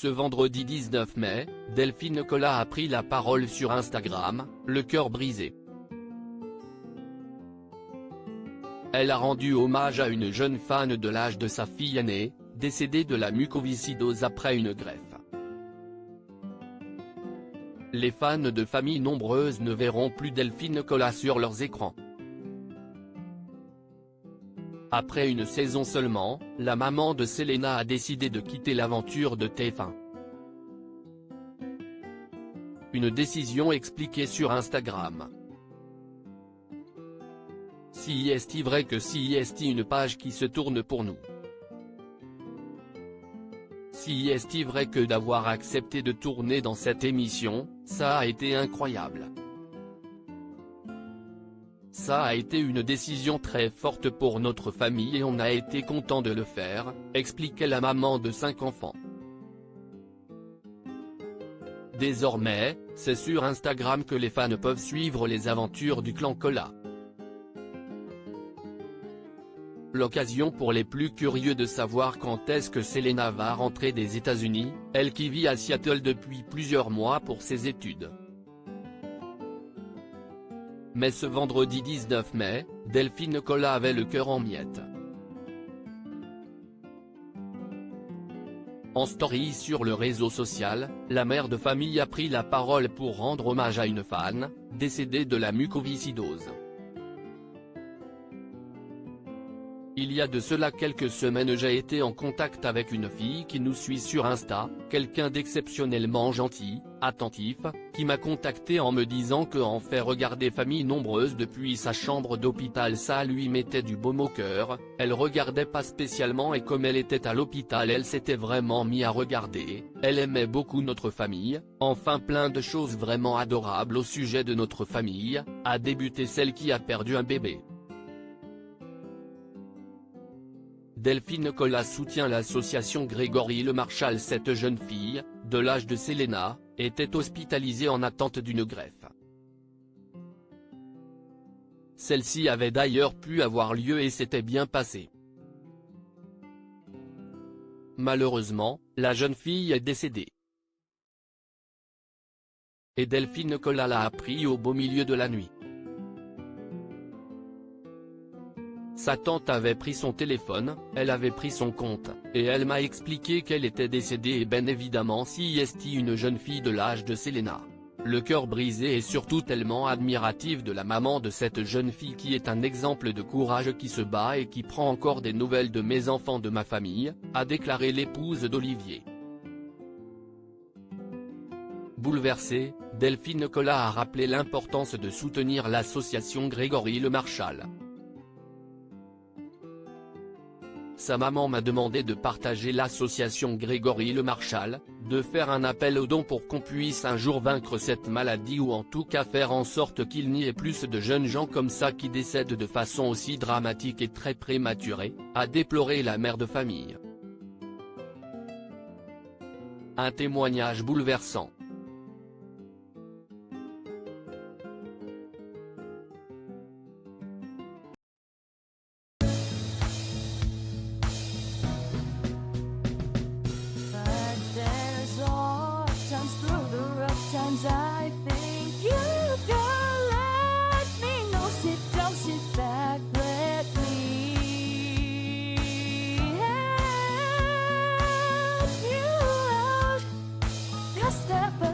Ce vendredi 19 mai, Delphine Collat a pris la parole sur Instagram, le cœur brisé. Elle a rendu hommage à une jeune fan de l'âge de sa fille aînée, décédée de la mucoviscidose après une greffe. Les fans de familles nombreuses ne verront plus Delphine Collat sur leurs écrans. Après une saison seulement, la maman de Selena a décidé de quitter l'aventure de TF1. Une décision expliquée sur Instagram. Si est-il vrai que si est-il une page qui se tourne pour nous. Si est-il vrai que d'avoir accepté de tourner dans cette émission, ça a été incroyable. Ça a été une décision très forte pour notre famille et on a été content de le faire, expliquait la maman de 5 enfants. Désormais, c'est sur Instagram que les fans peuvent suivre les aventures du clan Collat. L'occasion pour les plus curieux de savoir quand est-ce que Selena va rentrer des États-Unis, elle qui vit à Seattle depuis plusieurs mois pour ses études. Mais ce vendredi 19 mai, Delphine Collat avait le cœur en miettes. En story sur le réseau social, la mère de famille a pris la parole pour rendre hommage à une fan, décédée de la mucoviscidose. Il y a de cela quelques semaines j'ai été en contact avec une fille qui nous suit sur Insta, quelqu'un d'exceptionnellement gentil, attentif, qui m'a contacté en me disant que en fait regarder famille nombreuse depuis sa chambre d'hôpital ça lui mettait du baume au cœur, elle regardait pas spécialement et comme elle était à l'hôpital elle s'était vraiment mis à regarder, elle aimait beaucoup notre famille, enfin plein de choses vraiment adorables au sujet de notre famille, a débuté celle qui a perdu un bébé. Delphine Collat soutient l'association Grégory Le Marchal. Cette jeune fille, de l'âge de Selena, était hospitalisée en attente d'une greffe. Celle-ci avait d'ailleurs pu avoir lieu et s'était bien passée. Malheureusement, la jeune fille est décédée. Et Delphine Collat l'a appris au beau milieu de la nuit. Sa tante avait pris son téléphone, elle avait pris son compte, et elle m'a expliqué qu'elle était décédée et bien évidemment si est une jeune fille de l'âge de Selena. Le cœur brisé et surtout tellement admiratif de la maman de cette jeune fille qui est un exemple de courage qui se bat et qui prend encore des nouvelles de mes enfants de ma famille, a déclaré l'épouse d'Olivier. Bouleversée, Delphine Collat a rappelé l'importance de soutenir l'association Grégory Le Marchal. Sa maman m'a demandé de partager l'association Grégory Le Marchal, de faire un appel aux dons pour qu'on puisse un jour vaincre cette maladie ou en tout cas faire en sorte qu'il n'y ait plus de jeunes gens comme ça qui décèdent de façon aussi dramatique et très prématurée, a déploré la mère de famille. Un témoignage bouleversant. Sometimes I think you can let me know. Sit down, sit back, let me help you out. Just step